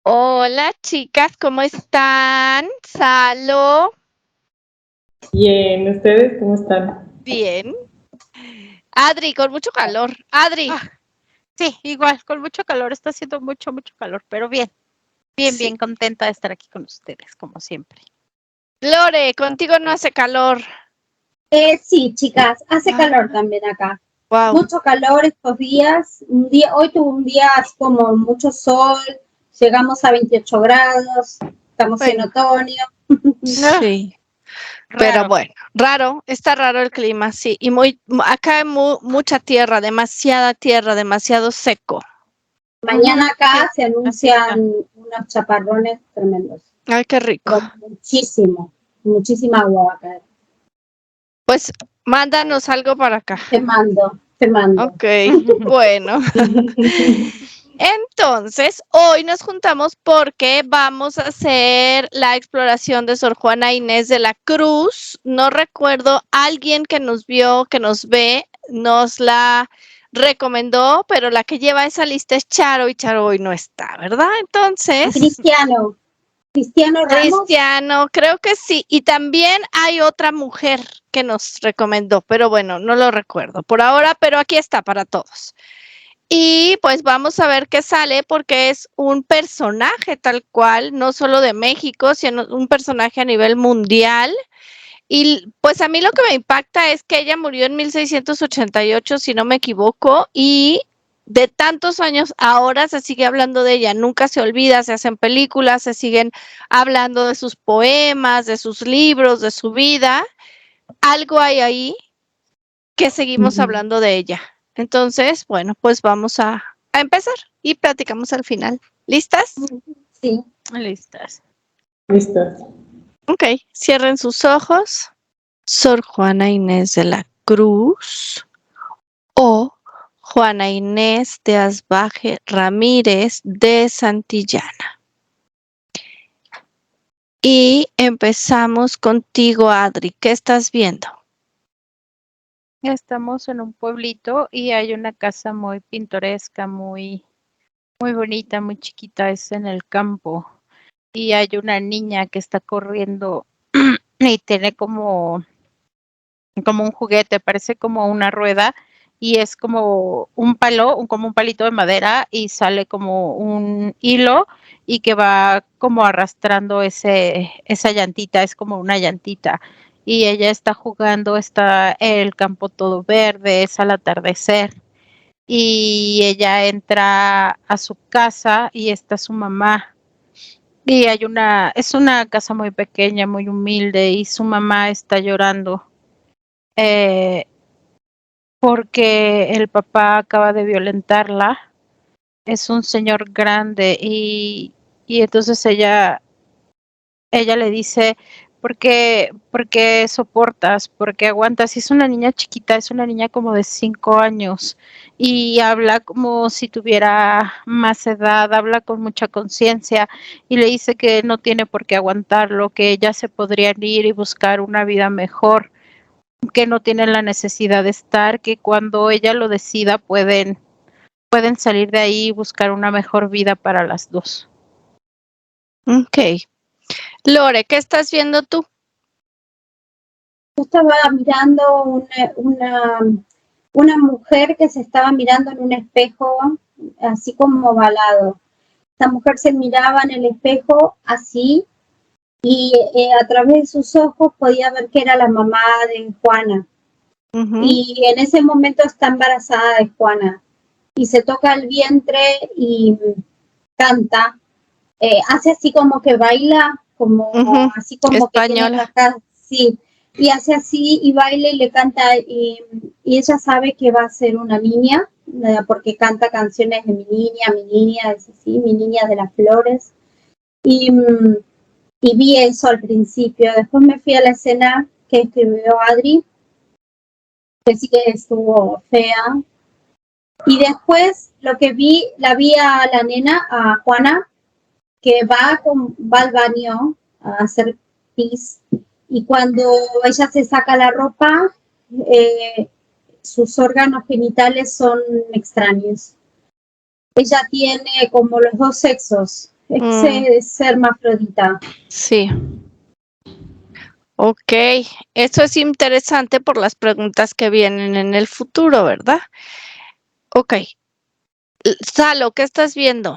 Hola chicas, ¿cómo están? Salo, Bien, ¿ustedes cómo están? bien. Adri, con mucho calor. Adri, Sí, igual, con mucho calor, está haciendo mucho calor, pero bien, sí. bien contenta de estar aquí con ustedes, como siempre. Lore, contigo no hace calor. Sí, chicas, hace calor también acá. Wow. Mucho calor estos días. Hoy tuvo un día así como mucho sol, llegamos a 28 grados, estamos en Bueno, otoño. sí. Pero bueno, está raro el clima, sí. Y acá hay mucha tierra, demasiada tierra, demasiado seco. Mañana acá Sí, se anuncian unos chaparrones tremendos. Ay, qué rico. Pero muchísima agua va a caer. Pues mándanos algo para acá. Te mando. Ok, bueno. Entonces, hoy nos juntamos porque vamos a hacer la exploración de Sor Juana Inés de la Cruz. No recuerdo, alguien que nos vio, que nos ve, nos la recomendó, pero la que lleva esa lista es Charo y Charo hoy no está, ¿verdad? Entonces, Cristiano Ramos. Cristiano, creo que sí. Y también hay otra mujer que nos recomendó, pero bueno, no lo recuerdo por ahora, pero aquí está para todos. Y pues vamos a ver qué sale porque es un personaje tal cual, no solo de México, sino un personaje a nivel mundial. Y pues a mí lo que me impacta es que ella murió en 1688, si no me equivoco, y de tantos años ahora se sigue hablando de ella, nunca se olvida, se hacen películas, se siguen hablando de sus poemas, de sus libros, de su vida. Algo hay ahí que seguimos hablando de ella. Entonces, bueno, pues vamos a empezar y platicamos al final. ¿Listas? Sí. Listas. Listas. Ok, cierren sus ojos. Sor Juana Inés de la Cruz o Juana Inés de Asbaje Ramírez de Santillana. Y empezamos contigo, Adri. ¿Qué estás viendo? Estamos en un pueblito y hay una casa muy pintoresca, muy bonita, muy chiquita, es en el campo. Y hay una niña que está corriendo y tiene como un juguete, parece como una rueda y es como un palo, como un palito de madera y sale como un hilo y que va como arrastrando esa llantita, es como una llantita. Y ella está jugando, está el campo todo verde, es al atardecer. Y ella entra a su casa y está su mamá. Y es una casa muy pequeña, muy humilde y su mamá está llorando. Porque el papá acaba de violentarla. Es un señor grande y entonces ella le dice, por qué soportas? ¿Por qué aguantas? Y es una niña chiquita, es una niña como de 5 años y habla como si tuviera más edad, habla con mucha conciencia y le dice que no tiene por qué aguantarlo, que ella se podría ir y buscar una vida mejor, que no tienen la necesidad de estar, que cuando ella lo decida pueden salir de ahí y buscar una mejor vida para las dos. Ok. Lore, ¿qué estás viendo tú? Yo estaba mirando una mujer que se estaba mirando en un espejo, así como ovalado. Esta mujer se miraba en el espejo así y a través de sus ojos podía ver que era la mamá de Juana. Y en ese momento está embarazada de Juana y se toca el vientre y canta, hace así como que baila, como así como española. que tiene acá, sí, y hace así y baila y le canta y ella sabe que va a ser una niña porque canta canciones de mi niña, es así, mi niña de las flores y vi eso al principio. Después me fui a la escena que escribió Adri, que sí que estuvo fea. Y después lo que la vi a la nena, a Juana, que va al baño a hacer pis. Y cuando ella se saca la ropa, sus órganos genitales son extraños. Ella tiene como los dos sexos. Es hermafrodita. Sí. Ok, eso es interesante por las preguntas que vienen en el futuro, ¿verdad? Ok. Salo, ¿qué estás viendo?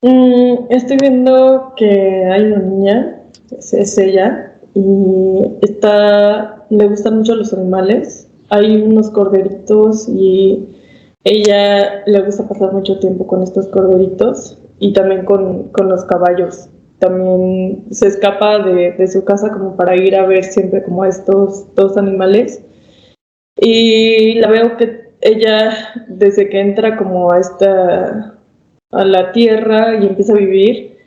Estoy viendo que hay una niña, es ella, y le gustan mucho los animales. Hay unos corderitos y ella le gusta pasar mucho tiempo con estos corderitos y también con los caballos. También se escapa de su casa como para ir a ver siempre como a estos dos animales. Y la veo que ella, desde que entra como a la tierra y empieza a vivir,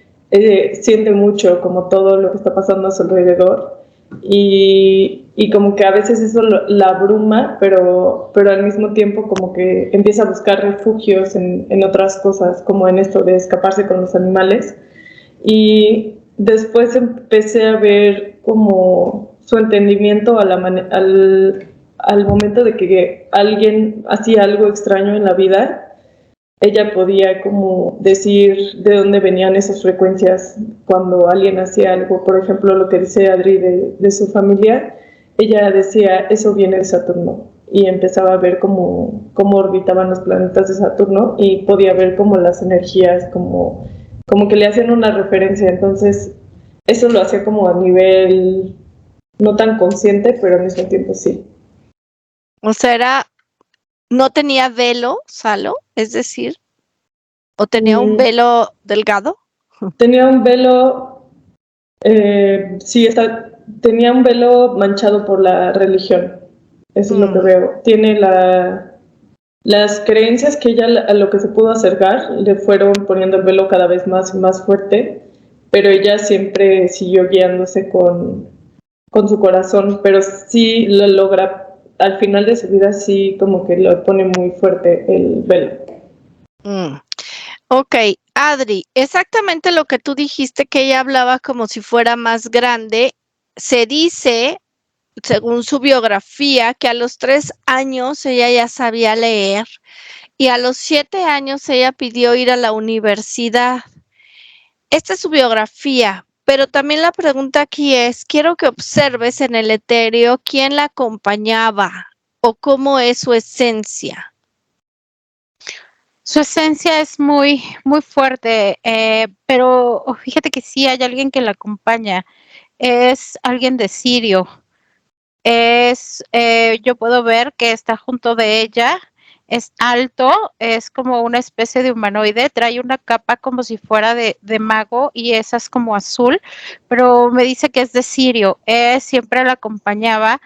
siente mucho como todo lo que está pasando a su alrededor y como que a veces eso la abruma, pero al mismo tiempo como que empieza a buscar refugios en otras cosas, como en esto de escaparse con los animales. Y después empecé a ver como su entendimiento al momento de que alguien hacía algo extraño en la vida. Ella podía como decir de dónde venían esas frecuencias cuando alguien hacía algo. Por ejemplo, lo que dice Adri de su familia, ella decía, eso viene de Saturno. Y empezaba a ver cómo orbitaban los planetas de Saturno y podía ver como las energías, como que le hacían una referencia. Entonces, eso lo hacía como a nivel no tan consciente, pero al mismo tiempo sí. O sea, no tenía velo, Salo, es decir, o tenía un velo delgado. Tenía un velo, sí, tenía un velo manchado por la religión. Eso es lo que veo. Tiene las creencias que ella a lo que se pudo acercar, le fueron poniendo el velo cada vez más y más fuerte, pero ella siempre siguió guiándose con su corazón, pero sí lo logra, al final de su vida sí como que lo pone muy fuerte el velo. Ok, Adri, exactamente lo que tú dijiste, que ella hablaba como si fuera más grande. Se dice, según su biografía, que a los 3 años ella ya sabía leer y a los 7 años ella pidió ir a la universidad. Esta es su biografía, pero también la pregunta aquí es, quiero que observes en el etéreo quién la acompañaba o cómo es su esencia. Su esencia es muy, muy fuerte, pero fíjate que sí hay alguien que la acompaña. Es alguien de Sirio. Yo puedo ver que está junto de ella. Es alto, es como una especie de humanoide, trae una capa como si fuera de mago y esa es como azul, pero me dice que es de Sirio. Siempre la acompañaba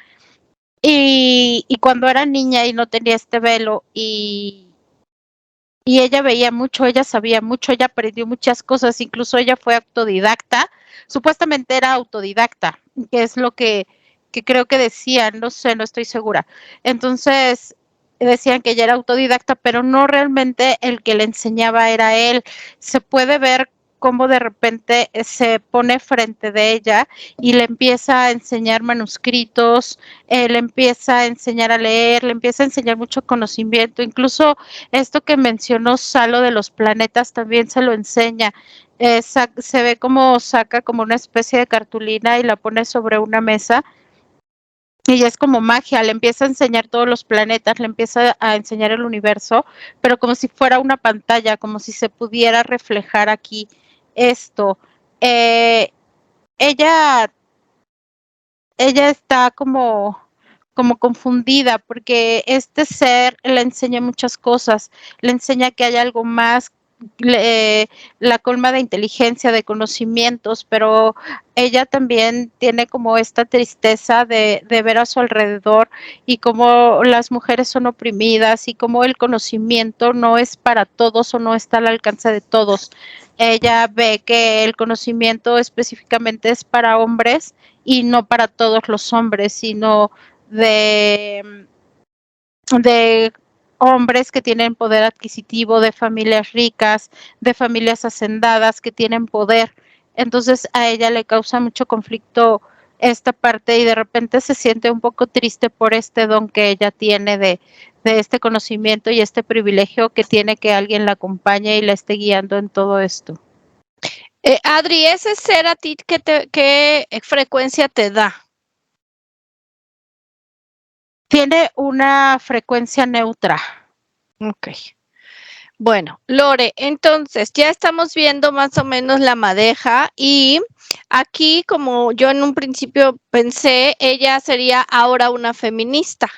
y cuando era niña y no tenía este velo y ella veía mucho, ella sabía mucho, ella aprendió muchas cosas, incluso ella fue autodidacta, supuestamente era autodidacta, que es lo que creo que decían, no sé, no estoy segura. Entonces decían que ella era autodidacta, pero no realmente el que le enseñaba era él. Se puede ver cómo de repente se pone frente de ella y le empieza a enseñar manuscritos, le empieza a enseñar a leer, le empieza a enseñar mucho conocimiento, incluso esto que mencionó Salo de los planetas también se lo enseña. Se ve como saca como una especie de cartulina y la pone sobre una mesa y es como magia, le empieza a enseñar todos los planetas, le empieza a enseñar el universo, pero como si fuera una pantalla, como si se pudiera reflejar aquí esto. Ella está como confundida porque este ser le enseña muchas cosas, le enseña que hay algo más, la colma de inteligencia, de conocimientos, pero ella también tiene como esta tristeza de ver a su alrededor y cómo las mujeres son oprimidas y cómo el conocimiento no es para todos o no está al alcance de todos. Ella ve que el conocimiento específicamente es para hombres y no para todos los hombres, sino de hombres que tienen poder adquisitivo, de familias ricas, de familias hacendadas que tienen poder. Entonces a ella le causa mucho conflicto esta parte y de repente se siente un poco triste por este don que ella tiene de de este conocimiento y este privilegio que tiene que alguien la acompañe y la esté guiando en todo esto. Adri, ese ser a ti, ¿qué frecuencia te da? Tiene una frecuencia neutra. Ok. Bueno, Lore, entonces ya estamos viendo más o menos la madeja y aquí, como yo en un principio pensé, ella sería ahora una feminista,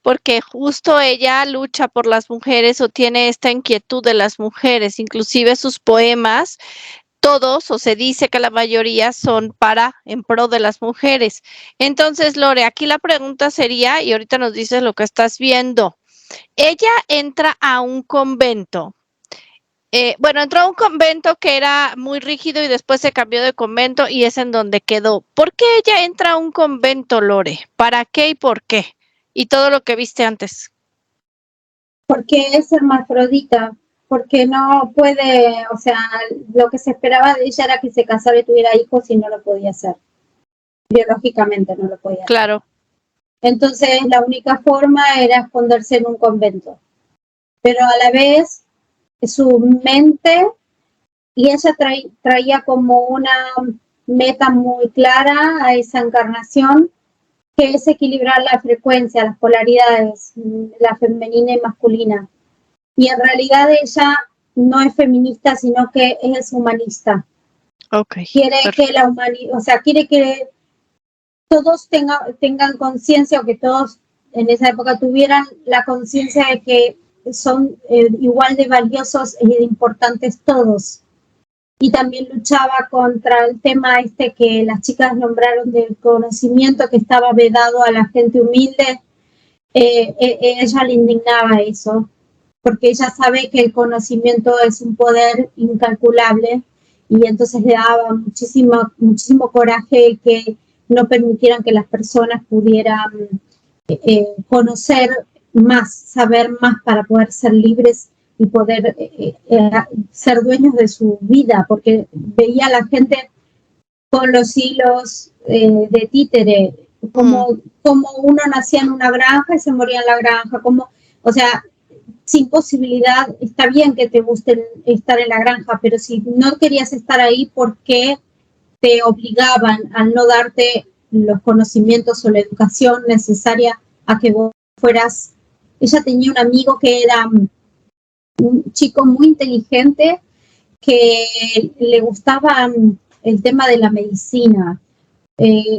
porque justo ella lucha por las mujeres o tiene esta inquietud de las mujeres, inclusive sus poemas, todos o se dice que la mayoría son en pro de las mujeres. Entonces, Lore, aquí la pregunta sería, y ahorita nos dices lo que estás viendo. Ella entra a un convento. Bueno, entró a un convento que era muy rígido y después se cambió de convento y es en donde quedó. ¿Por qué ella entra a un convento, Lore? ¿Para qué y por qué? Y todo lo que viste antes. Porque es hermafrodita, porque no puede, o sea, lo que se esperaba de ella era que se casara y tuviera hijos y no lo podía hacer. Biológicamente no lo podía hacer. Claro. Entonces la única forma era esconderse en un convento. Pero a la vez su mente, y ella traía como una meta muy clara a esa encarnación, que es equilibrar la frecuencia, las polaridades, la femenina y masculina. Y en realidad ella no es feminista, sino que es humanista. Okay. Quiere que la humanidad, o sea, quiere que todos tengan conciencia, o que todos en esa época tuvieran la conciencia de que son igual de valiosos e importantes todos. Y también luchaba contra el tema que las chicas nombraron del conocimiento que estaba vedado a la gente humilde. Ella le indignaba eso, porque ella sabe que el conocimiento es un poder incalculable y entonces le daba muchísimo coraje que no permitieran que las personas pudieran conocer más, saber más para poder ser libres y poder ser dueños de su vida, porque veía a la gente con los hilos de títere, como uno nacía en una granja y se moría en la granja, o sea, sin posibilidad. Está bien que te guste estar en la granja, pero si no querías estar ahí, ¿por qué te obligaban a no darte los conocimientos o la educación necesaria a que vos fueras? Ella tenía un amigo que era un chico muy inteligente, que le gustaba el tema de la medicina.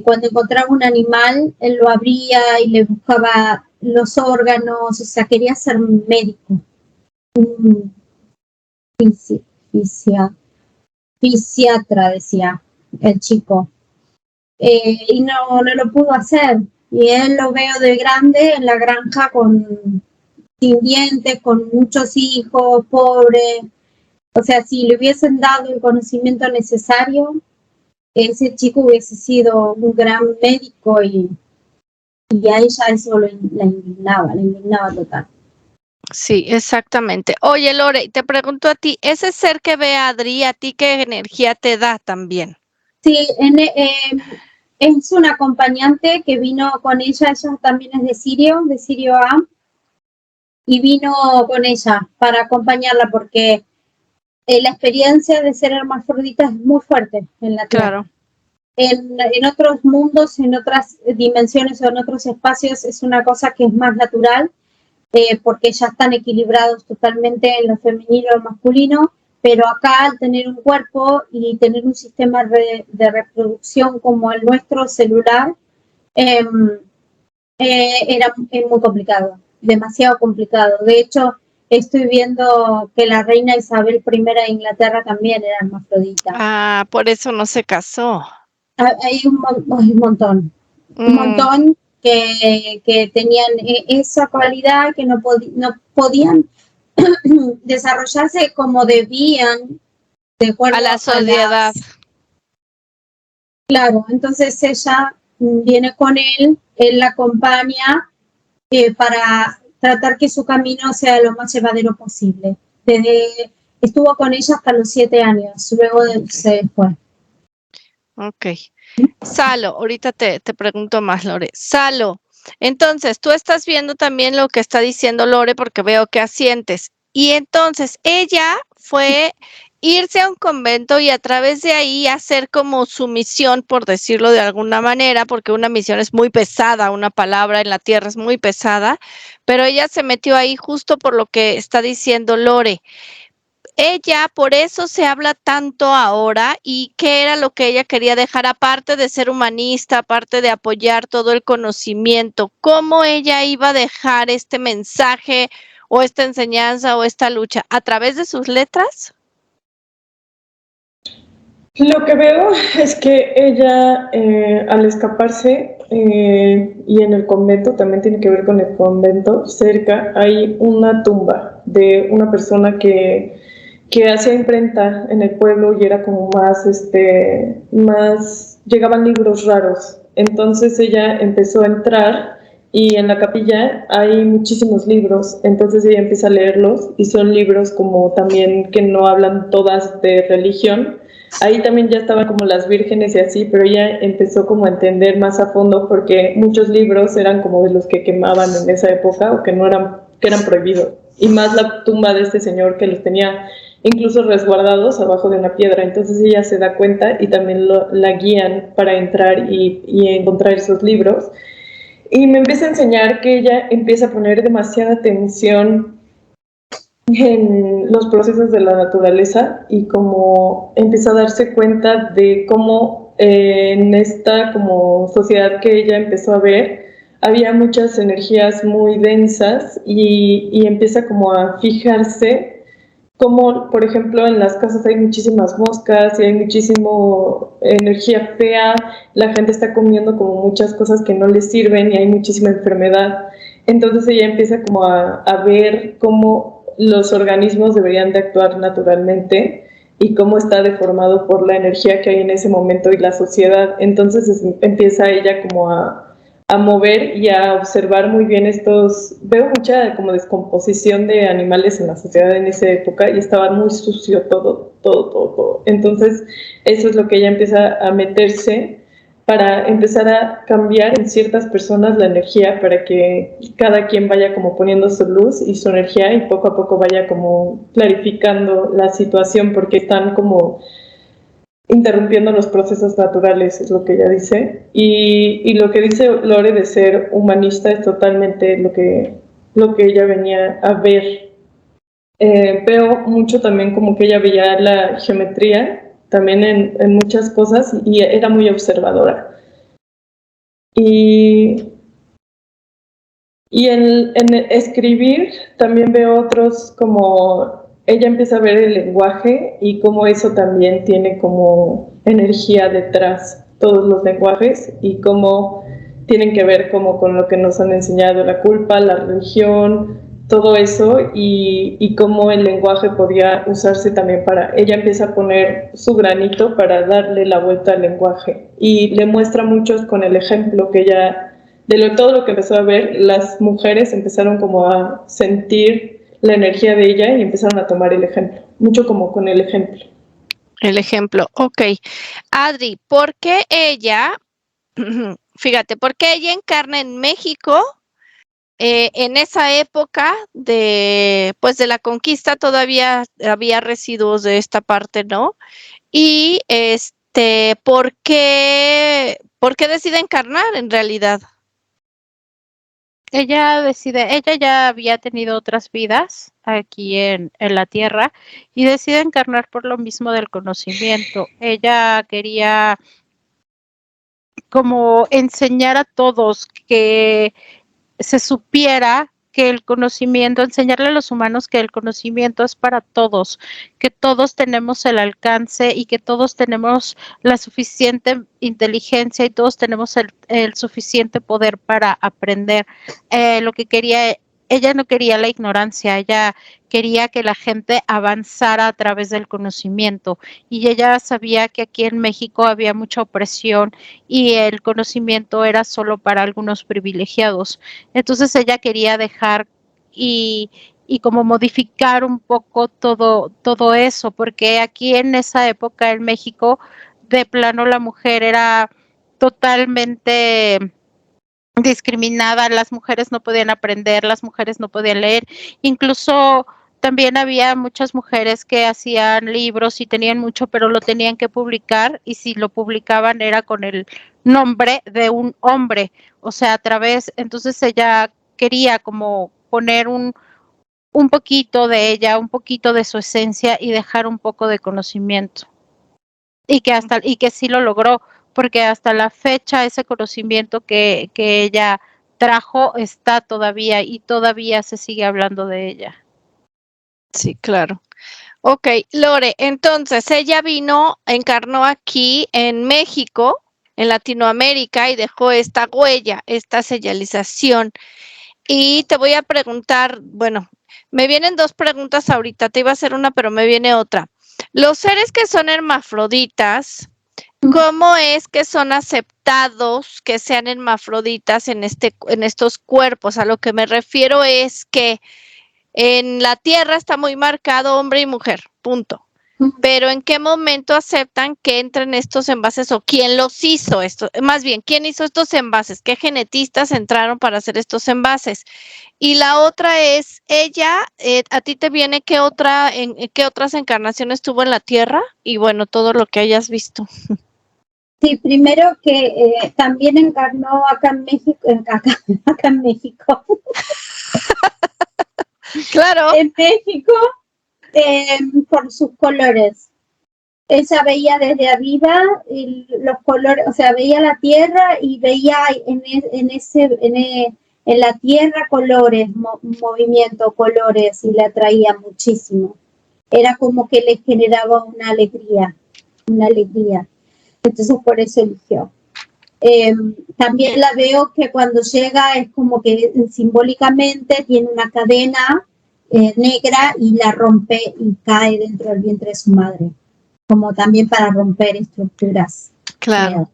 Cuando encontraba un animal, él lo abría y le buscaba los órganos, o sea, quería ser médico. Fisiatra, decía el chico. Y no lo pudo hacer. Y él lo veo de grande en la granja sin dientes, con muchos hijos, pobre. O sea, si le hubiesen dado el conocimiento necesario, ese chico hubiese sido un gran médico, y a ella eso la indignaba total. Sí, exactamente. Oye, Lore, te pregunto a ti, ese ser que ve a Adri, ¿a ti qué energía te da también? Sí, es una acompañante que vino con ella también es de Sirio A, y vino con ella para acompañarla, porque la experiencia de ser hermafrodita es muy fuerte en la Tierra. Claro. En otros mundos, en otras dimensiones o en otros espacios es una cosa que es más natural, porque ya están equilibrados totalmente en lo femenino y lo masculino, pero acá, al tener un cuerpo y tener un sistema de reproducción como el nuestro, celular, era muy complicado, demasiado complicado. De hecho, estoy viendo que la reina Isabel I de Inglaterra también era hermafrodita. Ah, por eso no se casó. Hay un montón. Un montón que tenían esa cualidad, que no podían desarrollarse como debían de acuerdo a la sociedad. Claro, entonces ella viene con él la acompaña para tratar que su camino sea lo más llevadero posible. Estuvo con ella hasta los 7 años, luego se fue. Ok. Salo, ahorita te pregunto más, Lore. Salo, Entonces, tú estás viendo también lo que está diciendo Lore porque veo que asientes. Y entonces ella fue irse a un convento y a través de ahí hacer como su misión, por decirlo de alguna manera, porque una misión es muy pesada, una palabra en la tierra es muy pesada, pero ella se metió ahí justo por lo que está diciendo Lore. Ella, por eso se habla tanto ahora y qué era lo que ella quería dejar, aparte de ser humanista, aparte de apoyar todo el conocimiento, cómo ella iba a dejar este mensaje o esta enseñanza o esta lucha, a través de sus letras. Lo que veo es que ella, al escaparse, y en el convento, también tiene que ver con el convento, cerca hay una tumba de una persona que hacía imprenta en el pueblo y era como más, llegaban libros raros. Entonces ella empezó a entrar y en la capilla hay muchísimos libros, entonces ella empieza a leerlos y son libros como también que no hablan todas de religión. Ahí también ya estaban como las vírgenes y así, pero ella empezó como a entender más a fondo porque muchos libros eran como de los que quemaban en esa época o que no eran, que eran prohibidos. Y más la tumba de este señor que los tenía incluso resguardados abajo de una piedra. Entonces ella se da cuenta y también la guían para entrar y encontrar esos libros. Y me empieza a enseñar que ella empieza a poner demasiada atención en los procesos de la naturaleza y como empieza a darse cuenta de cómo en esta como sociedad que ella empezó a ver había muchas energías muy densas y empieza como a fijarse como, por ejemplo, en las casas hay muchísimas moscas y hay muchísimo energía fea, la gente está comiendo como muchas cosas que no les sirven y hay muchísima enfermedad. Entonces ella empieza como a ver cómo los organismos deberían de actuar naturalmente y cómo está deformado por la energía que hay en ese momento y la sociedad. Entonces empieza ella como a mover y a observar muy bien estos, veo mucha como descomposición de animales en la sociedad en esa época y estaba muy sucio todo. Entonces eso es lo que ella empieza a meterse para empezar a cambiar en ciertas personas la energía para que cada quien vaya como poniendo su luz y su energía y poco a poco vaya como clarificando la situación porque están como interrumpiendo los procesos naturales, es lo que ella dice. Y lo que dice Lore de ser humanista es totalmente lo que ella venía a ver. Veo mucho también como que ella veía la geometría también en muchas cosas y era muy observadora. Y en escribir también veo otros como ella empieza a ver el lenguaje y cómo eso también tiene como energía detrás, todos los lenguajes y cómo tienen que ver como con lo que nos han enseñado la culpa, la religión, todo eso y cómo el lenguaje podía usarse también para, ella empieza a poner su granito para darle la vuelta al lenguaje y le muestra muchos con el ejemplo que ella todo lo que empezó a ver, las mujeres empezaron como a sentir la energía de ella y empezaron a tomar el ejemplo, mucho como con el ejemplo. El ejemplo, ok. Adri, ¿por qué ella, fíjate, por qué ella encarna en México? En esa época pues de la conquista todavía había residuos de esta parte, ¿no? Y ¿por qué decide encarnar en realidad? Ella ya había tenido otras vidas aquí en la tierra y decide encarnar por lo mismo del conocimiento. Ella quería como enseñar a todos que se supiera que el conocimiento, enseñarle a los humanos que el conocimiento es para todos, que todos tenemos el alcance y que todos tenemos la suficiente inteligencia y todos tenemos el suficiente poder para aprender. Lo que quería, ella no quería la ignorancia, ella quería que la gente avanzara a través del conocimiento y ella sabía que aquí en México había mucha opresión y el conocimiento era solo para algunos privilegiados. Entonces ella quería dejar y como modificar un poco todo eso, porque aquí en esa época en México, de plano la mujer era totalmente discriminada, las mujeres no podían aprender, las mujeres no podían leer, incluso también había muchas mujeres que hacían libros y tenían mucho, pero lo tenían que publicar, y si lo publicaban era con el nombre de un hombre, o sea, a través, entonces ella quería como poner un poquito de ella, un poquito de su esencia y dejar un poco de conocimiento. Y que sí lo logró, porque hasta la fecha ese conocimiento que ella trajo está todavía, y todavía se sigue hablando de ella. Sí, claro. Ok, Lore, entonces ella encarnó aquí en México, en Latinoamérica, y dejó esta huella, esta señalización. Y te voy a preguntar, bueno, me vienen dos preguntas ahorita, te iba a hacer una, pero me viene otra. Los seres que son hermafroditas, ¿cómo es que son aceptados que sean hermafroditas en estos cuerpos? A lo que me refiero es que en la Tierra está muy marcado hombre y mujer, punto. Pero ¿en qué momento aceptan que entren estos envases, o quién los hizo esto? Más bien, ¿quién hizo estos envases? ¿Qué genetistas entraron para hacer estos envases? Y la otra es, ¿a ti te viene en qué otras encarnaciones tuvo en la Tierra? Y bueno, todo lo que hayas visto. Sí, primero que también encarnó acá en México, acá en México. Claro. En México, por sus colores. Ella veía desde arriba los colores, o sea, veía la tierra y veía en la tierra colores, movimiento, colores, y la atraía muchísimo. Era como que le generaba una alegría. Entonces por eso eligió. También la veo que cuando llega es como que simbólicamente tiene una cadena negra y la rompe y cae dentro del vientre de su madre, como también para romper estructuras. Claro.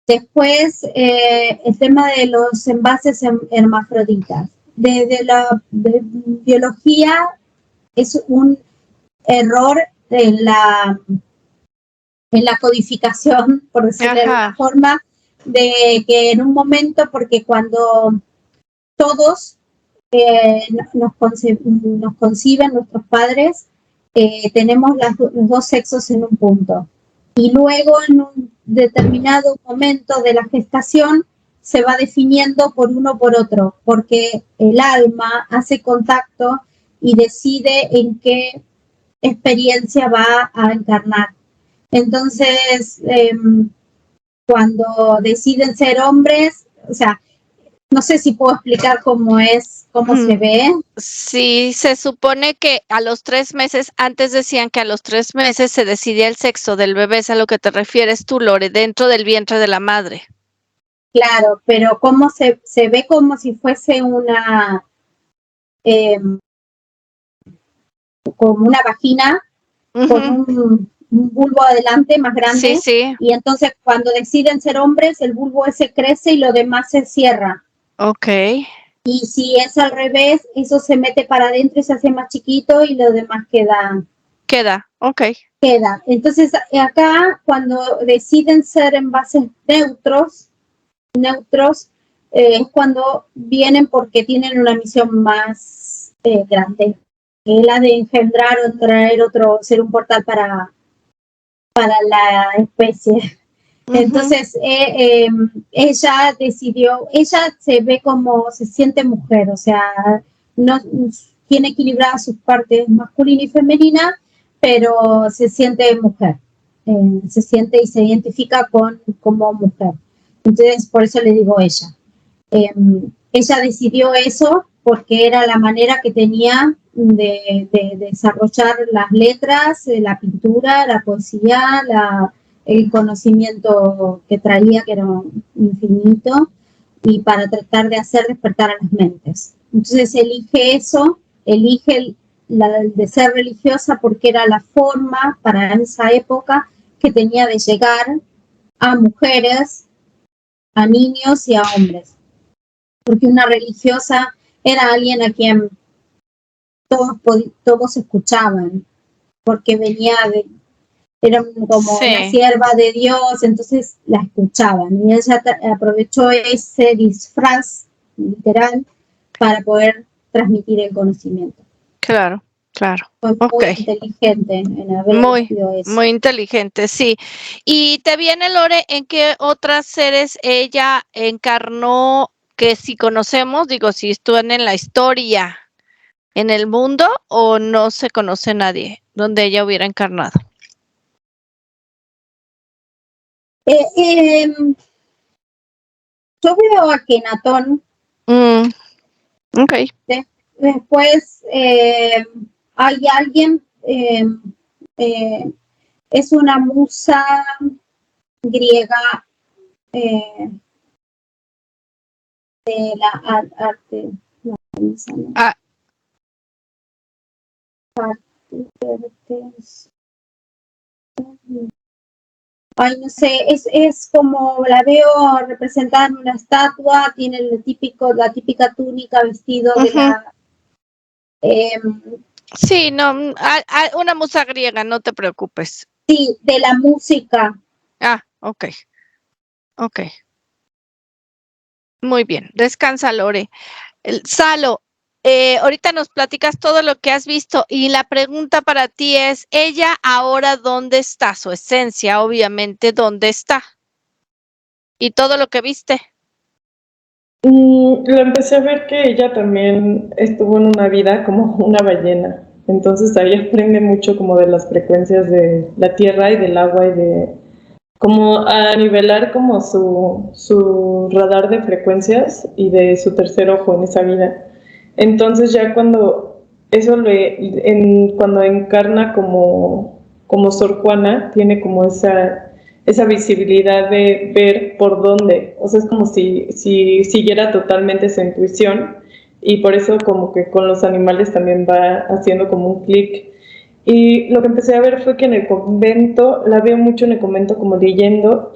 Después, el tema de los envases hermafroditas. Desde la biología es un error en la codificación, por decirlo de alguna forma, de que en un momento, porque cuando todos nos conciben nuestros padres, tenemos los dos sexos en un punto. Y luego en un determinado momento de la gestación se va definiendo por uno o por otro, porque el alma hace contacto y decide en qué experiencia va a encarnar. Entonces, cuando deciden ser hombres, o sea, no sé si puedo explicar cómo se ve. Sí, se supone que a los 3 meses, antes decían que a los 3 meses se decidía el sexo del bebé, es a lo que te refieres tú, Lore, dentro del vientre de la madre. Claro, pero cómo se ve como si fuese una, como una vagina, con un bulbo adelante más grande. Sí, sí. Y entonces cuando deciden ser hombres, el bulbo ese crece y lo demás se cierra. Ok. Y si es al revés, eso se mete para adentro y se hace más chiquito y lo demás Queda, ok. Queda. Entonces, acá cuando deciden ser envases neutros, es cuando vienen porque tienen una misión más grande, que es la de engendrar o traer ser un portal para la especie. Entonces, ella decidió, ella se ve como, se siente mujer, o sea, no tiene equilibradas sus partes masculina y femenina, pero se siente mujer, se siente y se identifica como mujer. Entonces, por eso le digo ella. Ella decidió eso porque era la manera que tenía de desarrollar las letras, la pintura, la poesía, el conocimiento que traía, que era infinito, y para tratar de hacer despertar a las mentes. Entonces elige eso, elige de ser religiosa porque era la forma para esa época que tenía de llegar a mujeres, a niños y a hombres. Porque una religiosa era alguien a quien todos escuchaban, porque venía era como Sí. una sierva de Dios, entonces la escuchaban. Y ella aprovechó ese disfraz literal para poder transmitir el conocimiento. Claro, claro. Fue Ok. muy inteligente en haber Muy, elegido eso. muy inteligente, sí. ¿Y te viene, Lore, en qué otras seres ella encarnó que si conocemos, digo, si estuvieron en la historia, en el mundo, o no se conoce nadie donde ella hubiera encarnado? Yo veo a Kenatón. Ok. Después hay alguien, es una musa griega de la arte. Ah, Ay, no sé, es como la veo representada en una estatua, tiene la típica túnica, vestido de la... sí, no, una musa griega, no te preocupes. Sí, de la música. Ah, ok. Ok. Muy bien, descansa, Lore. Salo, ahorita nos platicas todo lo que has visto y la pregunta para ti es, ¿ella ahora dónde está? Su esencia, obviamente, ¿dónde está? Y todo lo que viste. Lo empecé a ver que ella también estuvo en una vida como una ballena. Entonces ahí aprende mucho como de las frecuencias de la tierra y del agua y de como a nivelar como su radar de frecuencias y de su tercer ojo en esa vida. Entonces ya cuando eso cuando encarna como Sor Juana, tiene como esa visibilidad de ver por dónde, o sea, es como si siguiera totalmente esa intuición y por eso como que con los animales también va haciendo como un clic. Y lo que empecé a ver fue que en el convento, la veo mucho en el convento como leyendo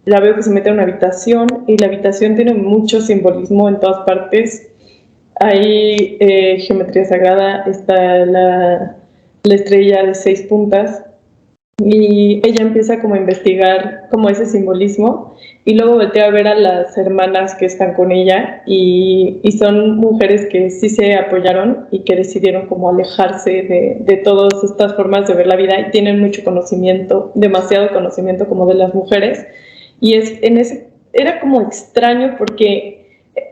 la veo que se mete a una habitación y la habitación tiene mucho simbolismo en todas partes. Hay geometría sagrada, está la estrella de 6 puntas y ella empieza como a investigar como ese simbolismo y luego voltea a ver a las hermanas que están con ella y son mujeres que sí se apoyaron y que decidieron como alejarse de todas estas formas de ver la vida y tienen mucho conocimiento, demasiado conocimiento como de las mujeres y era como extraño porque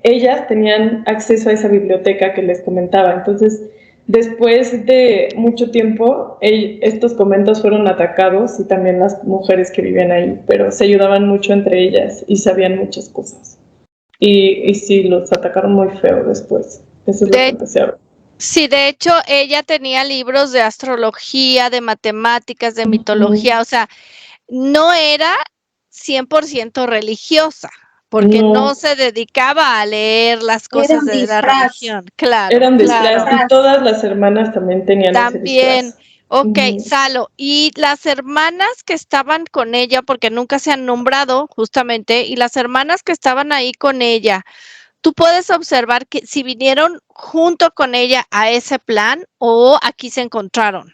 ellas tenían acceso a esa biblioteca que les comentaba, entonces después de mucho tiempo, estos conventos fueron atacados y también las mujeres que vivían ahí, pero se ayudaban mucho entre ellas y sabían muchas cosas. Y sí, los atacaron muy feo después. Eso es lo que empecé a ver. Sí, de hecho, ella tenía libros de astrología, de matemáticas, de mitología, o sea, no era 100% religiosa, porque no se dedicaba a leer las cosas de la religión. Claro, Era un claro. disfraz y todas las hermanas también tenían ese También, disfraz. ok, Salo, y las hermanas que estaban con ella, porque nunca se han nombrado justamente, y las hermanas que estaban ahí con ella, tú puedes observar que si vinieron junto con ella a ese plan o aquí se encontraron.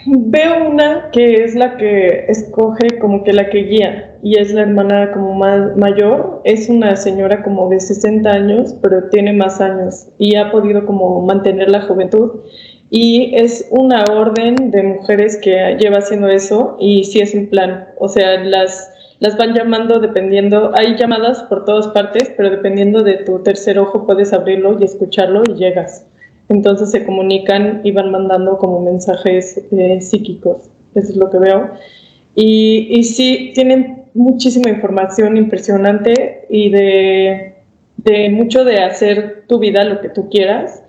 Veo una que es la que escoge como que la que guía y es la hermana como más mayor, es una señora como de 60 años, pero tiene más años y ha podido como mantener la juventud y es una orden de mujeres que lleva haciendo eso y sí es un plan, o sea, las van llamando dependiendo, hay llamadas por todas partes, pero dependiendo de tu tercer ojo puedes abrirlo y escucharlo y llegas. Entonces se comunican y van mandando como mensajes psíquicos, eso es lo que veo. Y sí, tienen muchísima información impresionante y de mucho de hacer tu vida lo que tú quieras,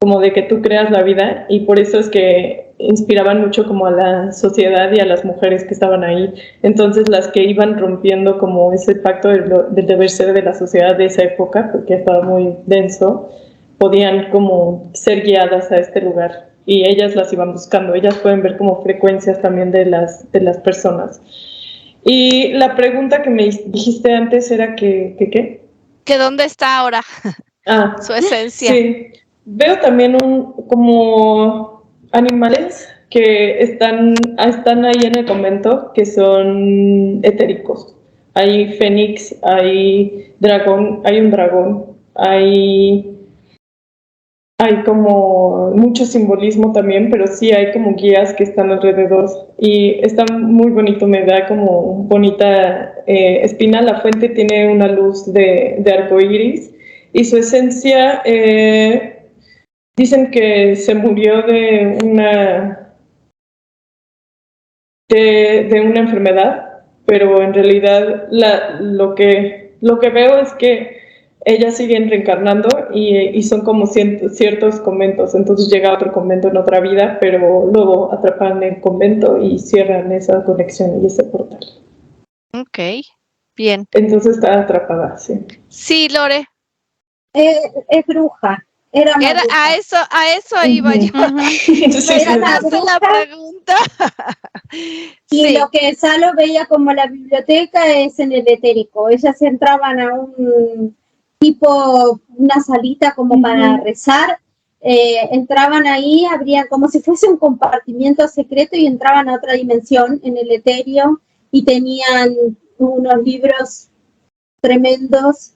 como de que tú creas la vida y por eso es que inspiraban mucho como a la sociedad y a las mujeres que estaban ahí. Entonces las que iban rompiendo como ese pacto del deber ser de la sociedad de esa época, porque estaba muy denso, podían como ser guiadas a este lugar y ellas las iban buscando. Ellas pueden ver como frecuencias también de las personas. Y la pregunta que me dijiste antes era que ¿qué? ¿Que dónde está ahora? Ah, Su esencia. sí. Veo también como animales que están ahí en el convento que son etéricos. Hay fénix, hay un dragón, hay como mucho simbolismo también, pero sí hay como guías que están alrededor y está muy bonito, me da como bonita espina. La fuente tiene una luz de arco iris y su esencia dicen que se murió de una enfermedad, pero en realidad lo que veo es que ellas siguen reencarnando y son como ciertos conventos. Entonces llega a otro convento en otra vida, pero luego atrapan el convento y cierran esa conexión y ese portal. Ok, bien. Entonces está atrapada, sí. Sí, Lore. Es bruja. Era Era, bruja. a eso iba yo. Sí, sí, Me sí. ganaste la pregunta. Y Sí. lo que Salo veía como la biblioteca es en el etérico. Ellas entraban a un tipo, una salita como para rezar. Entraban ahí, abrían como si fuese un compartimiento secreto y entraban a otra dimensión en el etéreo y tenían unos libros tremendos.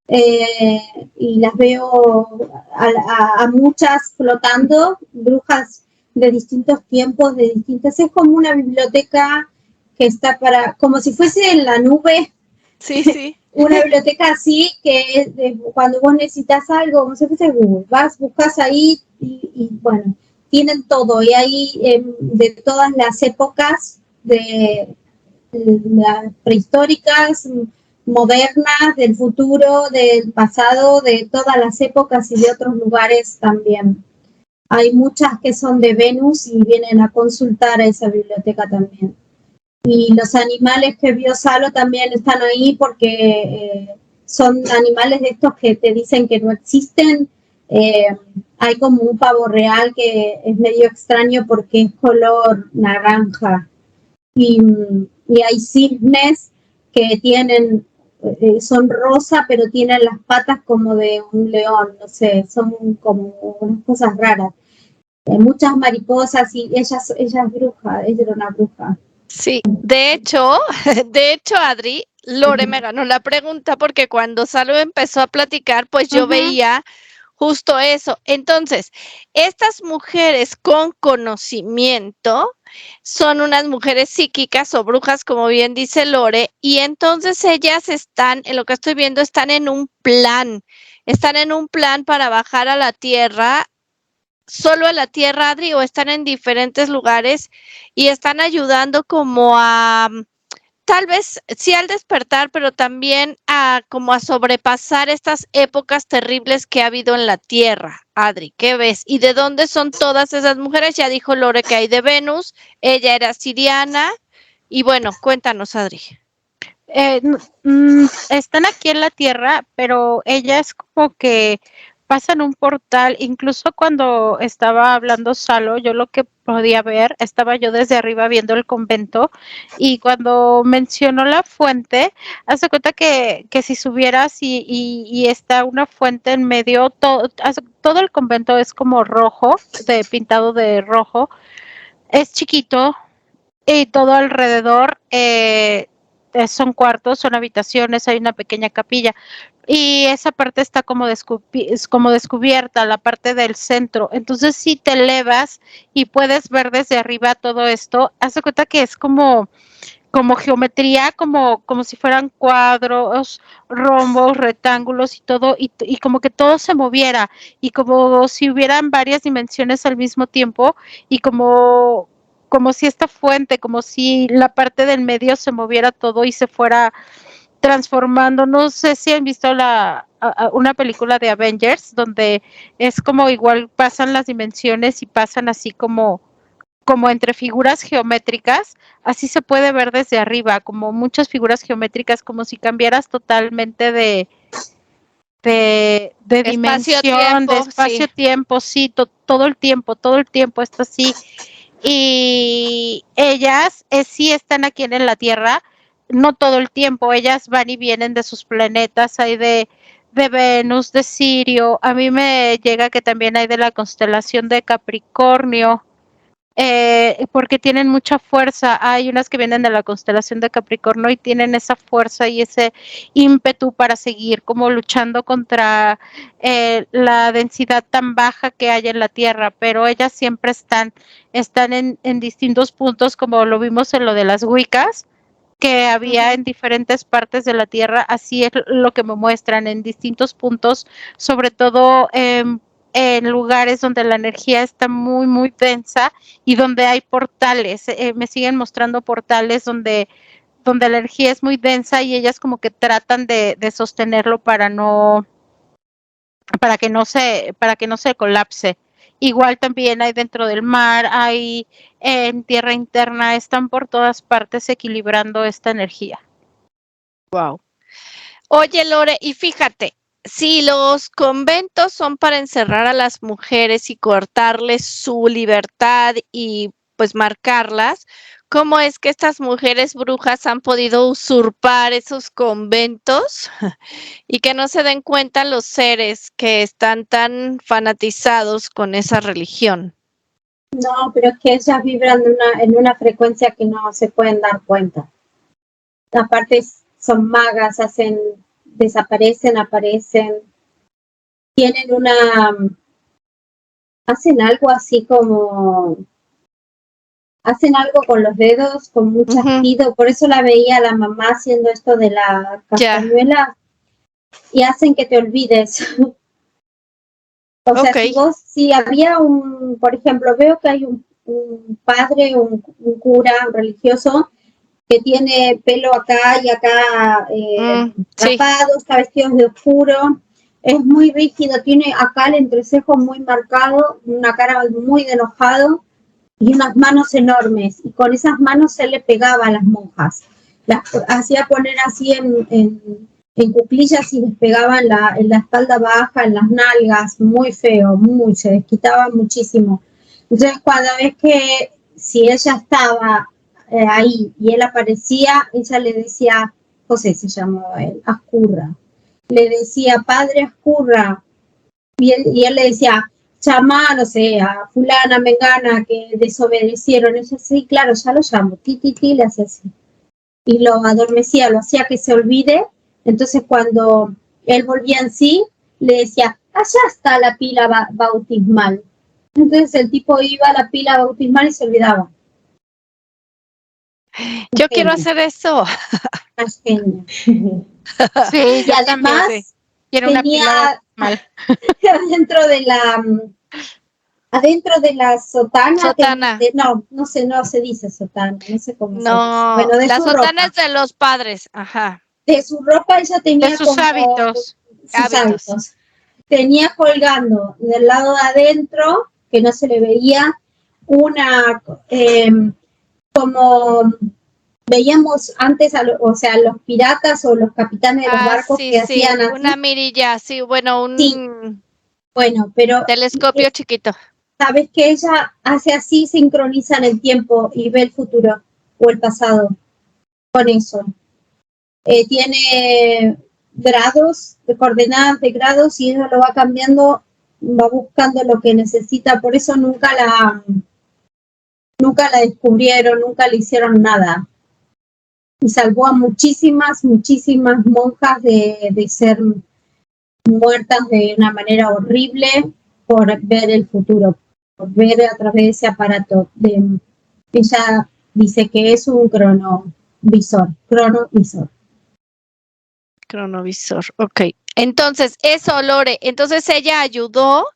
Y las veo a muchas flotando, brujas de distintos tiempos, de distintas, es como una biblioteca que está como si fuese en la nube. Sí, sí. Una biblioteca así que es cuando vos necesitas algo, como si fuese Google, buscas ahí y bueno, tienen todo y hay de todas las épocas de las prehistóricas, modernas, del futuro, del pasado, de todas las épocas y de otros lugares también. Hay muchas que son de Venus y vienen a consultar a esa biblioteca también. Y los animales que vio Salo también están ahí porque son animales de estos que te dicen que no existen. Hay como un pavo real que es medio extraño porque es color naranja. Y hay cisnes que son rosa, pero tienen las patas como de un león, no sé, son como unas cosas raras. Muchas mariposas y ella es bruja, ella era una bruja. Sí, de hecho, Adri, Lore me ganó la pregunta porque cuando Salo empezó a platicar, pues yo veía justo eso. Entonces, estas mujeres con conocimiento son unas mujeres psíquicas o brujas, como bien dice Lore, y entonces ellas están, en lo que estoy viendo, están en un plan para bajar a la tierra, solo a la tierra, Adri, o están en diferentes lugares y están ayudando como a tal vez sí al despertar, pero también como a sobrepasar estas épocas terribles que ha habido en la Tierra. Adri, ¿qué ves? ¿Y de dónde son todas esas mujeres? Ya dijo Lore que hay de Venus, ella era siriana, y bueno, cuéntanos, Adri. Están aquí en la Tierra, pero ellas como que pasan un portal, incluso cuando estaba hablando Salo, yo lo que podía ver, estaba yo desde arriba viendo el convento y cuando mencionó la fuente, hace cuenta que si subieras y está una fuente en medio, todo el convento es como rojo, pintado de rojo, es chiquito y todo alrededor son cuartos, son habitaciones, hay una pequeña capilla y esa parte está como descubierta, la parte del centro. Entonces, si te elevas y puedes ver desde arriba todo esto, haz de cuenta que es como geometría, como si fueran cuadros, rombos, rectángulos y todo, y como que todo se moviera, y como si hubieran varias dimensiones al mismo tiempo, y como si esta fuente, como si la parte del medio se moviera todo y se fuera transformando. No sé si han visto una película de Avengers donde es como igual pasan las dimensiones y pasan así como entre figuras geométricas, así se puede ver desde arriba, como muchas figuras geométricas, como si cambiaras totalmente de dimensión, de espacio-tiempo, sí, todo el tiempo está así. Y ellas sí están aquí en la Tierra, no todo el tiempo, ellas van y vienen de sus planetas, hay de Venus, de Sirio, a mí me llega que también hay de la constelación de Capricornio, porque tienen mucha fuerza. Hay unas que vienen de la constelación de Capricornio y tienen esa fuerza y ese ímpetu para seguir como luchando contra la densidad tan baja que hay en la Tierra, pero ellas siempre están en distintos puntos, como lo vimos en lo de las Wiccas, que había en diferentes partes de la Tierra. Así es lo que me muestran, en distintos puntos, sobre todo en lugares donde la energía está muy, muy densa y donde hay portales. Me siguen mostrando portales donde la energía es muy densa y ellas como que tratan de sostenerlo para que no se colapse. Igual también hay dentro del mar, hay en tierra interna, están por todas partes equilibrando esta energía. Wow. Oye, Lore, y fíjate, si los conventos son para encerrar a las mujeres y cortarles su libertad y pues marcarlas, ¿cómo es que estas mujeres brujas han podido usurpar esos conventos y que no se den cuenta los seres que están tan fanatizados con esa religión? No, pero es que ellas vibran en una frecuencia que no se pueden dar cuenta. Aparte son magas, desaparecen, aparecen, tienen hacen algo así como, hacen algo con los dedos, con mucho chasquido, por eso la veía la mamá haciendo esto de la castañuela, y hacen que te olvides. O sea, si había por ejemplo, veo que hay un padre, un cura, un religioso, que tiene pelo acá y acá rapado, está vestido de oscuro, es muy rígido, tiene acá el entrecejo muy marcado, una cara muy de enojado y unas manos enormes, y con esas manos se le pegaba a las monjas, las hacía poner así en cuclillas y les pegaba en la espalda baja, en las nalgas, muy feo, se desquitaba muchísimo. Entonces, cada vez que si ella estaba ahí y él aparecía, ella le decía, José se llamaba él, Ascurra, le decía, padre Ascurra, y él le decía, llama, no sé, a fulana, mengana, que desobedecieron. Ella, sí, claro, ya lo llamo, le hacía así. Y lo adormecía, lo hacía que se olvide. Entonces, cuando él volvía en sí, le decía, allá está la pila bautismal. Entonces, el tipo iba a la pila bautismal y se olvidaba. Yo quiero hacer eso. Es genio. Sí, y además quiero una pila bautismal. Adentro de la sotana. No se dice sotana, no sé cómo se dice. Bueno, de la sotana es de los padres, ajá. De su ropa ella tenía de sus hábitos. Tenía colgando del lado de adentro, que no se le veía, una, como veíamos antes, los piratas o los capitanes de los barcos que hacían así. Una mirilla, sí, bueno, bueno, pero telescopio chiquito. Sabes que ella hace así, sincroniza en el tiempo y ve el futuro o el pasado con eso. Tiene grados, coordenadas de grados, y ella lo va cambiando, va buscando lo que necesita. Por eso nunca la descubrieron, nunca le hicieron nada. Y salvó a muchísimas monjas de ser muertas de una manera horrible por ver el futuro, por ver a través de ese aparato. Ella dice que es un cronovisor. Cronovisor, ok. Entonces, eso, Lore, entonces ella ayudó,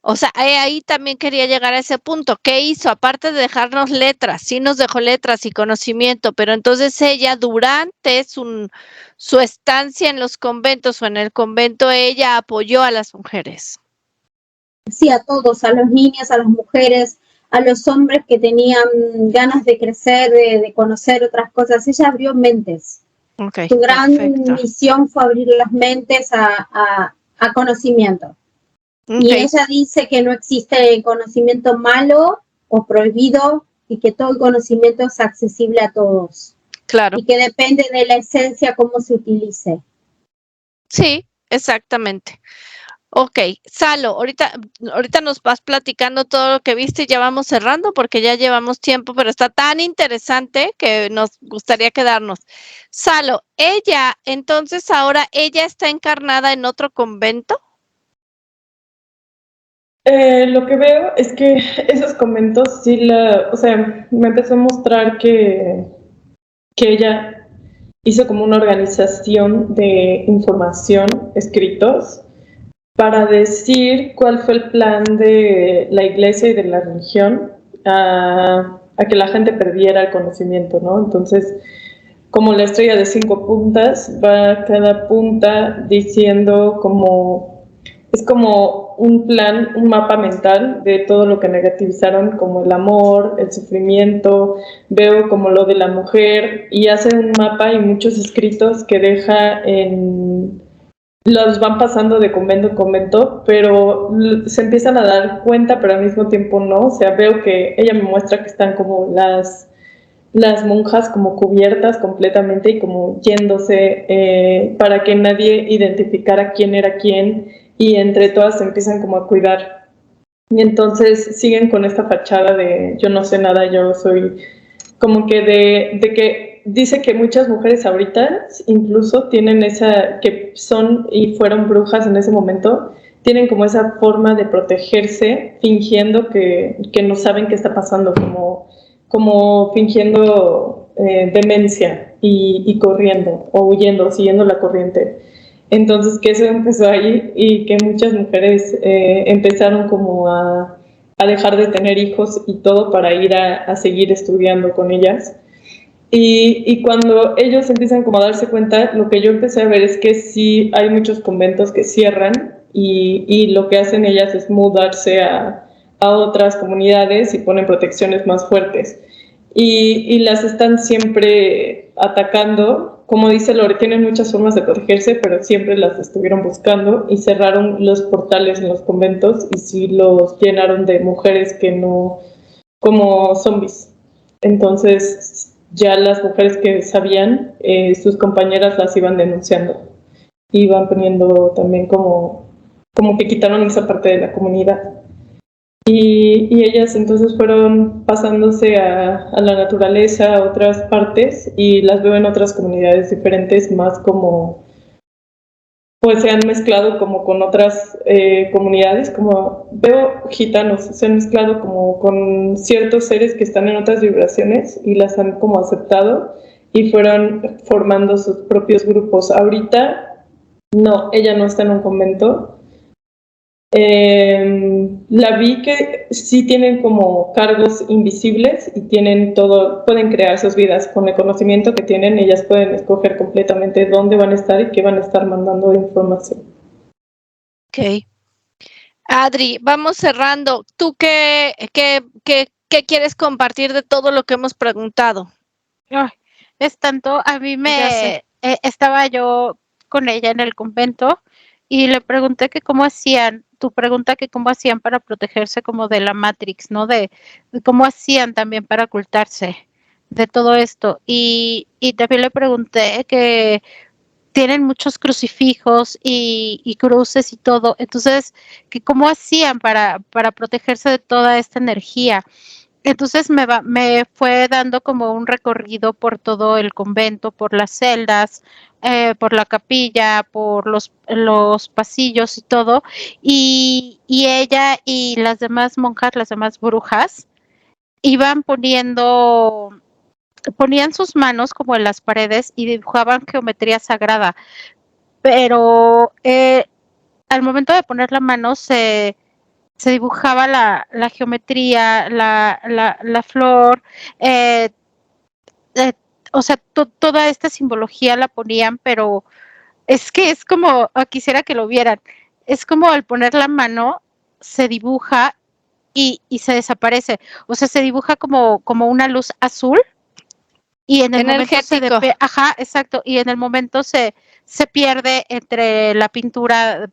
o sea, ahí también quería llegar a ese punto. ¿Qué hizo? Aparte de dejarnos letras, sí nos dejó letras y conocimiento, pero entonces ella durante su estancia en los conventos o en el convento, ella apoyó a las mujeres. Sí, a todos, a los niños, a las mujeres, a los hombres que tenían ganas de crecer, de conocer otras cosas. Ella abrió mentes. Okay, su gran misión fue abrir las mentes a conocimiento. Okay. Y ella dice que no existe conocimiento malo o prohibido, y que todo el conocimiento es accesible a todos. Claro. Y que depende de la esencia, cómo se utilice. Sí, exactamente. Ok, Salo, ahorita nos vas platicando todo lo que viste y ya vamos cerrando porque ya llevamos tiempo, pero está tan interesante que nos gustaría quedarnos. Salo, entonces ahora ella está encarnada en otro convento. Lo que veo es que esos conventos sí o sea, me empezó a mostrar que ella hizo como una organización de información, escritos, para decir cuál fue el plan de la iglesia y de la religión a que la gente perdiera el conocimiento, ¿no? Entonces, como la estrella de 5 puntas, va cada punta diciendo es como un plan, un mapa mental de todo lo que negativizaron, como el amor, el sufrimiento, veo como lo de la mujer, y hace un mapa y muchos escritos que deja los van pasando de convento en convento, pero se empiezan a dar cuenta, pero al mismo tiempo no. O sea, veo que ella me muestra que están como las monjas como cubiertas completamente y como yéndose para que nadie identificara quién era quién, y entre todas se empiezan como a cuidar. Y entonces siguen con esta fachada de yo no sé nada, yo soy como que de que dice que muchas mujeres ahorita incluso tienen que son y fueron brujas en ese momento, tienen como esa forma de protegerse fingiendo que no saben qué está pasando, como fingiendo demencia y corriendo o huyendo, siguiendo la corriente. Entonces que eso empezó ahí y que muchas mujeres empezaron como a dejar de tener hijos y todo para ir a seguir estudiando con ellas. Y cuando ellos empiezan como a darse cuenta, lo que yo empecé a ver es que sí hay muchos conventos que cierran y lo que hacen ellas es mudarse a otras comunidades y ponen protecciones más fuertes. Y las están siempre atacando. Como dice Lore, tienen muchas formas de protegerse, pero siempre las estuvieron buscando y cerraron los portales en los conventos y sí los llenaron de mujeres que no, como zombies. Entonces ya las mujeres que sabían, sus compañeras las iban denunciando. Iban poniendo también como que quitaron esa parte de la comunidad. Y ellas entonces fueron pasándose a la naturaleza, a otras partes, y las veo en otras comunidades diferentes, más como, pues se han mezclado como con otras comunidades, como veo gitanos, se han mezclado como con ciertos seres que están en otras vibraciones y las han como aceptado y fueron formando sus propios grupos. Ahorita, no, ella no está en un convento. La vi que sí tienen como cargos invisibles y tienen todo, pueden crear sus vidas con el conocimiento que tienen. Ellas pueden escoger completamente dónde van a estar y qué van a estar mandando de información. Ok. Adri, vamos cerrando. ¿Tú qué quieres compartir de todo lo que hemos preguntado? Ay, es tanto, a mí estaba yo con ella en el convento y le pregunté que cómo hacían, que cómo hacían para protegerse como de la Matrix, ¿no? De cómo hacían también para ocultarse de todo esto. Y también le pregunté que tienen muchos crucifijos y cruces y todo, entonces, que cómo hacían para protegerse de toda esta energía. Entonces me fue dando como un recorrido por todo el convento, por las celdas, por la capilla, por los pasillos y todo. Y ella y las demás monjas, las demás brujas, iban ponían sus manos como en las paredes y dibujaban geometría sagrada. Pero al momento de poner la mano se dibujaba la geometría, la flor, o sea, toda esta simbología la ponían, pero es que es como, quisiera que lo vieran, es como al poner la mano se dibuja y se desaparece, o sea, se dibuja como una luz azul y en el momento ajá, exacto, y en el momento se pierde entre la pintura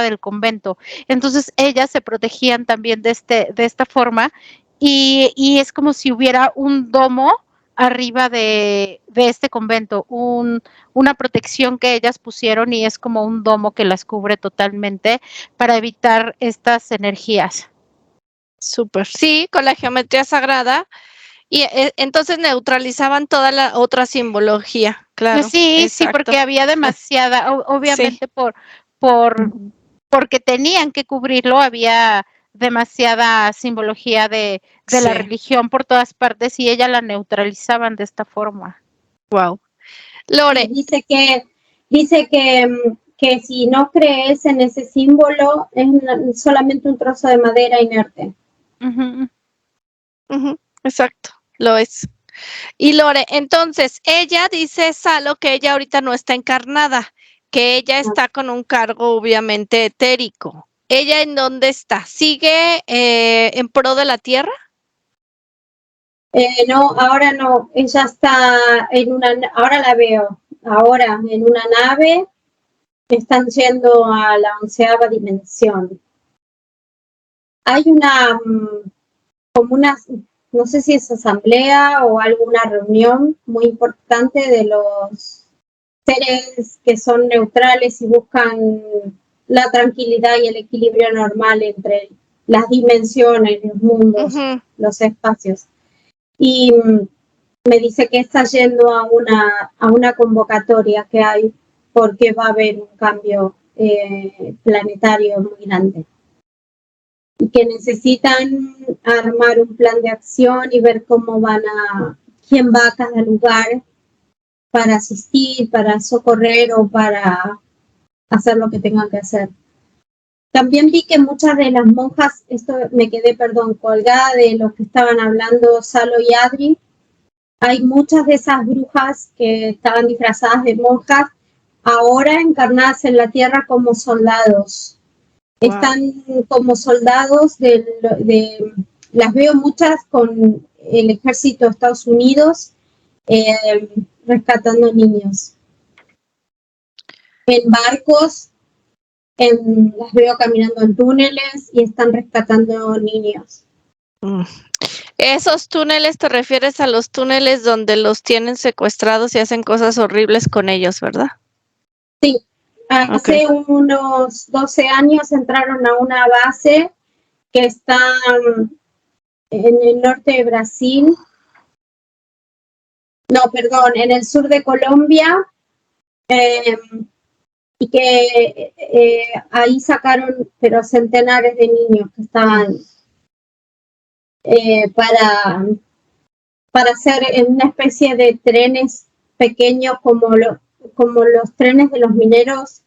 del convento. Entonces ellas se protegían también de esta forma y es como si hubiera un domo arriba de este convento, una protección que ellas pusieron y es como un domo que las cubre totalmente para evitar estas energías. Súper. Sí, con la geometría sagrada. Y entonces neutralizaban toda la otra simbología, claro. Sí, exacto. sí, porque había demasiada, obviamente porque tenían que cubrirlo, había demasiada simbología de la religión por todas partes y ella la neutralizaban de esta forma. Wow. Lore. Dice que si no crees en ese símbolo es solamente un trozo de madera inerte. Exacto, lo es. Y Lore, entonces, ella dice Salo que ella ahorita no está encarnada, que ella está con un cargo obviamente etérico. ¿Ella en dónde está? ¿Sigue en pro de la tierra? No, ahora no. Ella está ahora la veo, ahora en una nave, están yendo a la 11ª dimensión. Hay como una, no sé si es asamblea o alguna reunión muy importante de los seres que son neutrales y buscan la tranquilidad y el equilibrio normal entre las dimensiones, los mundos, los espacios. Y me dice que está yendo a una convocatoria que hay porque va a haber un cambio planetario muy grande. Y que necesitan armar un plan de acción y ver quién va a cada lugar para asistir, para socorrer o para hacer lo que tengan que hacer. También vi que muchas de las monjas, me quedé, colgada de lo que estaban hablando Salo y Adri. Hay muchas de esas brujas que estaban disfrazadas de monjas, ahora encarnadas en la tierra como soldados. Wow. Están como soldados las veo muchas con el ejército de Estados Unidos rescatando niños. En barcos, las veo caminando en túneles y están rescatando niños. ¿Esos túneles te refieres a los túneles donde los tienen secuestrados y hacen cosas horribles con ellos, verdad? Sí. Hace unos 12 años entraron a una base que está en el norte de Brasil. No, perdón, en el sur de Colombia. Y que ahí sacaron, pero centenares de niños que estaban para hacer una especie de trenes pequeños como los trenes de los mineros,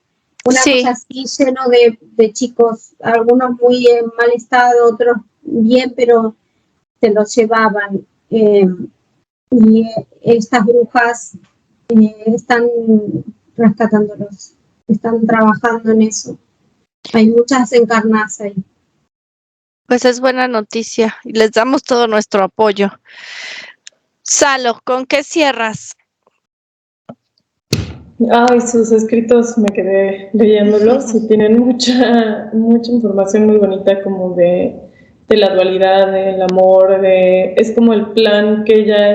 una cosa así lleno de chicos, algunos muy en mal estado, otros bien, pero se los llevaban. Y estas brujas están rescatándolos, están trabajando en eso. Hay muchas encarnadas ahí. Pues es buena noticia y les damos todo nuestro apoyo. Salo, ¿con qué cierras? Ay, sus escritos me quedé leyéndolos y tienen mucha información muy bonita como de la dualidad, del amor, es como el plan que ella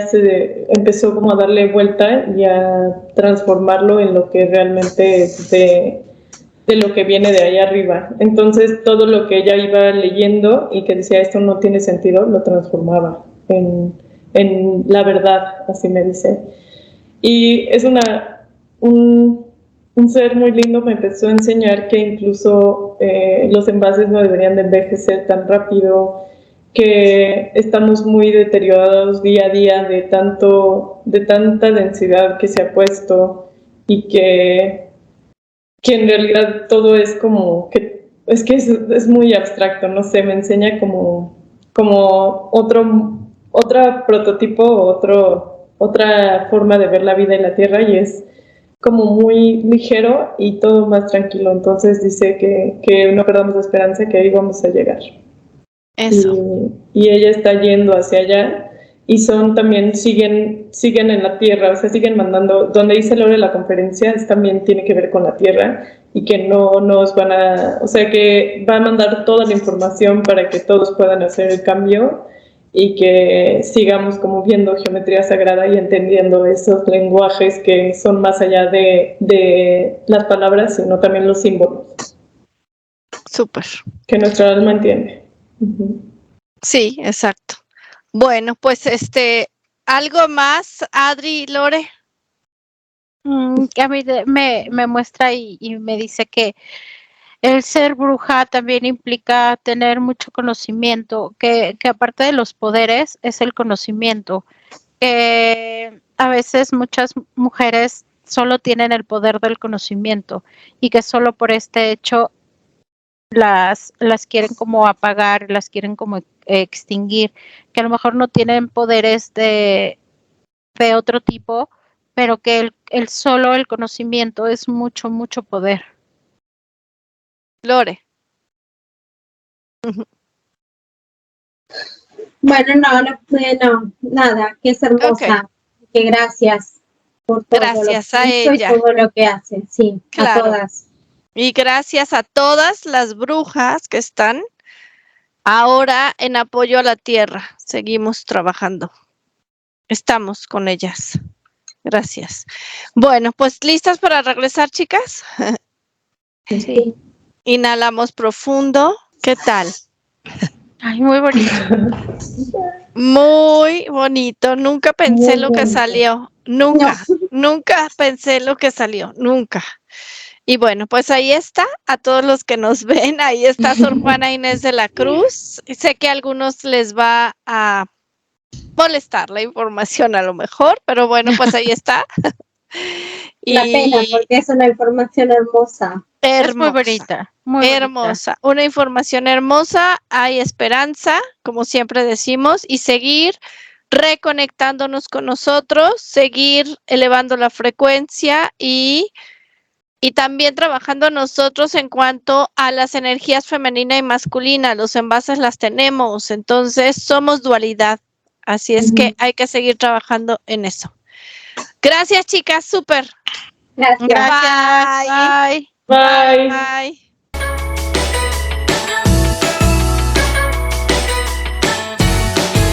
empezó como a darle vuelta y a transformarlo en lo que realmente es de lo que viene de ahí arriba. Entonces todo lo que ella iba leyendo y que decía esto no tiene sentido, lo transformaba en la verdad, así me dice. Y es un ser muy lindo, me empezó a enseñar que incluso los envases no deberían de envejecer tan rápido, que estamos muy deteriorados día a día de tanta densidad que se ha puesto y que en realidad todo es como que es muy abstracto, no sé, me enseña como otro prototipo, otra forma de ver la vida y la tierra, y es como muy ligero y todo más tranquilo. Entonces dice que no perdamos la esperanza, que ahí vamos a llegar. Eso. Y ella está yendo hacia allá y siguen en la tierra, o sea, siguen mandando, donde dice Lore la conferencia, también tiene que ver con la tierra y que no nos van o sea, que va a mandar toda la información para que todos puedan hacer el cambio y que sigamos como viendo geometría sagrada y entendiendo esos lenguajes que son más allá de las palabras, sino también los símbolos. Súper. Que nuestra alma entiende. Uh-huh. Sí, exacto. Bueno, pues ¿algo más, Adri y Lore? Que a mí me muestra y me dice que el ser bruja también implica tener mucho conocimiento, que aparte de los poderes es el conocimiento. A veces muchas mujeres solo tienen el poder del conocimiento y que solo por este hecho las quieren como apagar, las quieren como extinguir, que a lo mejor no tienen poderes de otro tipo, pero que el solo el conocimiento es mucho, mucho poder. Lore. Bueno, no, nada, que es hermosa, que gracias por todo gracias lo que a hizo ella. y todo lo que hace, sí, claro. A todas. Y gracias a todas las brujas que están ahora en apoyo a la tierra. Seguimos trabajando. Estamos con ellas. Gracias. Bueno, pues ¿listas para regresar, chicas? Sí. Inhalamos profundo. ¿Qué tal? Ay, muy bonito. Muy bonito. Nunca pensé Muy lo que bonito. salió. Nunca pensé lo que salió. Nunca. Y bueno, pues ahí está, a todos los que nos ven, ahí está Sor Juana Inés de la Cruz. Sé que a algunos les va a molestar la información a lo mejor, pero bueno, pues ahí está. La pena, porque es una información hermosa. Es muy bonita. Muy hermosa. Una información hermosa, hay esperanza, como siempre decimos, y seguir reconectándonos con nosotros, seguir elevando la frecuencia y también trabajando nosotros en cuanto a las energías femenina y masculina. Los envases las tenemos, entonces somos dualidad. Así es que hay que seguir trabajando en eso. Gracias, chicas, súper. Gracias. Gracias. Bye. Bye. Bye.